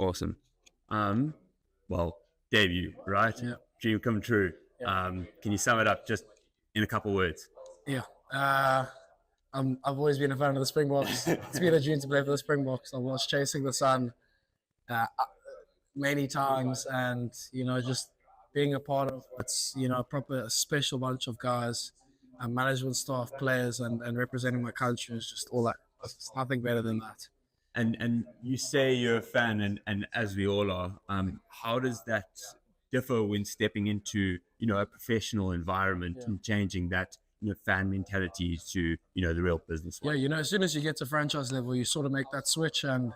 Awesome. Well, debut, right? Yeah. Dream come true. Yeah. Can you sum it up just in a couple words? Yeah. I've always been a fan of the Springboks. It's been a dream to play for the Springboks. I was chasing the sun many times, and just being a part of what's a proper special bunch of guys, management staff, players, and representing my country is just all that. There's nothing better than that. And you say you're a fan, and as we all are, how does that differ when stepping into a professional environment and changing that fan mentality to the real business one? Yeah, as soon as you get to franchise level, you sort of make that switch, and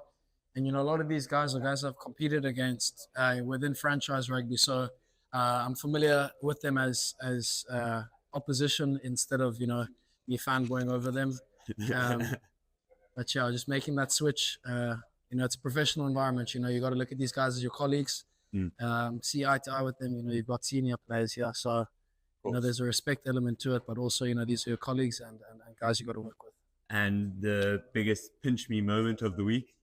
a lot of these guys are guys I've competed against within franchise rugby, so I'm familiar with them as opposition instead of me fanboying over them. But yeah, just making that switch. It's a professional environment. You got to look at these guys as your colleagues. See eye to eye with them. You've got senior players here, so there's a respect element to it. But also, these are your colleagues and guys you got to work with. And the biggest pinch me moment of the week?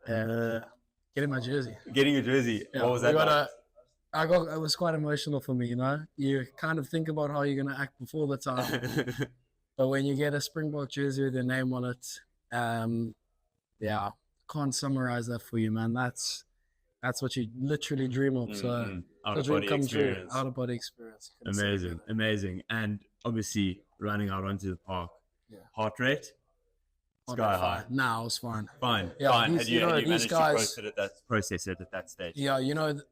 Getting my jersey. Getting a jersey. Yeah, what was that like? It was quite emotional for me. You kind of think about how you're gonna act before the time, but when you get a Springbok jersey with your name on it, can't summarize that for you, man. That's what you literally dream of. So out of body experience. Out of body experience. Amazing. And obviously running out onto the park. Heart rate sky high. No, it was fine. Fine. These, you managed these guys, to process it at that stage. Yeah,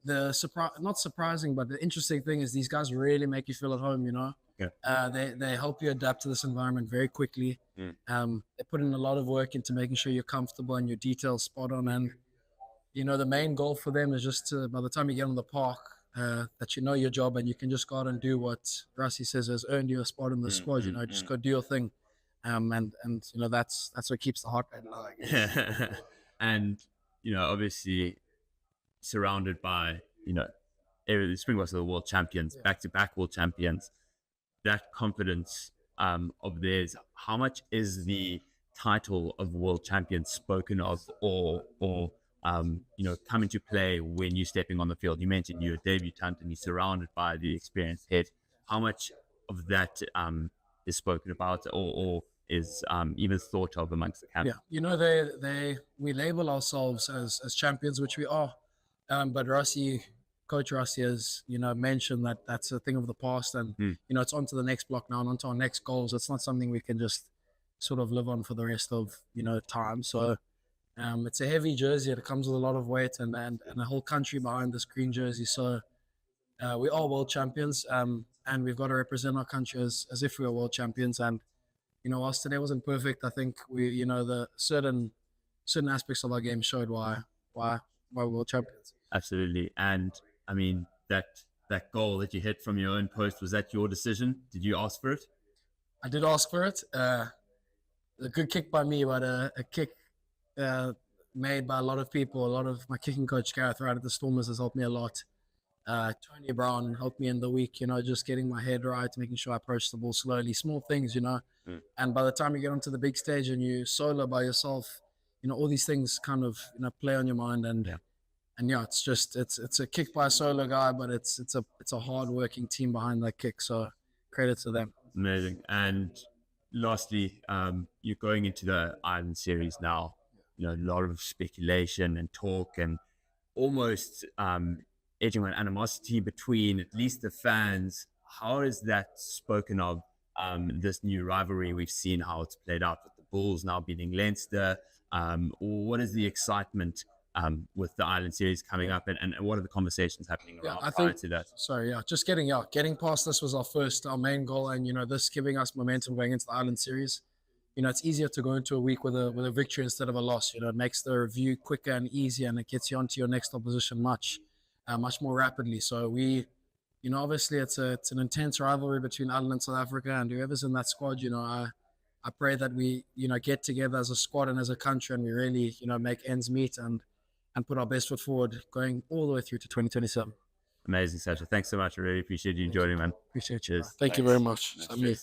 the not surprising, but the interesting thing is these guys really make you feel at home. They help you adapt to this environment very quickly. They put in a lot of work into making sure you're comfortable and your details spot on. And the main goal for them is just to, by the time you get on the park, that you know your job and you can just go out and do what Rassie says has earned you a spot in the squad. Just go do your thing. And that's what keeps the heart rate low, I guess. And obviously surrounded by the Springboks are the world champions, back-to-back world champions. That confidence of theirs, how much is the title of world champion spoken of or come into play when you're stepping on the field? You mentioned you're a debutant and you're surrounded by the experienced head. How much of that is spoken about or is even thought of amongst the camp? Yeah, we label ourselves as champions, which we are, but Coach Rassie has mentioned that that's a thing of the past, and it's on to the next block now and on to our next goals. It's not something we can just sort of live on for the rest of time. So it's a heavy jersey. It comes with a lot of weight and a whole country behind this green jersey. So we are world champions, and we've got to represent our country as if we were world champions. And whilst today wasn't perfect, I think we the certain aspects of our game showed why we're world champions. Absolutely. And I mean that goal that you hit from your own post, was that your decision? Did you ask for it? I did ask for it. A good kick by me, but a kick made by a lot of people. A lot of my kicking coach Gareth right at the Stormers has helped me a lot. Tony Brown helped me in the week, just getting my head right, making sure I approach the ball slowly, small things, And by the time you get onto the big stage and you solo by yourself, all these things kind of play on your mind, and it's a kick by a solo guy, but it's a hard working team behind that kick. So credit to them. Amazing. And lastly, you're going into the Island Series now. A lot of speculation and talk and almost edging on animosity between at least the fans. How is that spoken of, this new rivalry? We've seen how it's played out with the Bulls now beating Leinster. What is the excitement with the Island Series coming up, and what are the conversations happening around prior to that? Just getting past this was our main goal, and this giving us momentum going into the Island Series. It's easier to go into a week with a victory instead of a loss. It makes the review quicker and easier, and it gets you onto your next opposition much more rapidly. So we, obviously it's an intense rivalry between Ireland and South Africa, and whoever's in that squad, I pray that we, get together as a squad and as a country, and we really, make ends meet and put our best foot forward going all the way through to 2027. Amazing, Sacha. Thanks so much. I really appreciate you joining, man. Appreciate you. Cheers. Thank you very much. Cheers.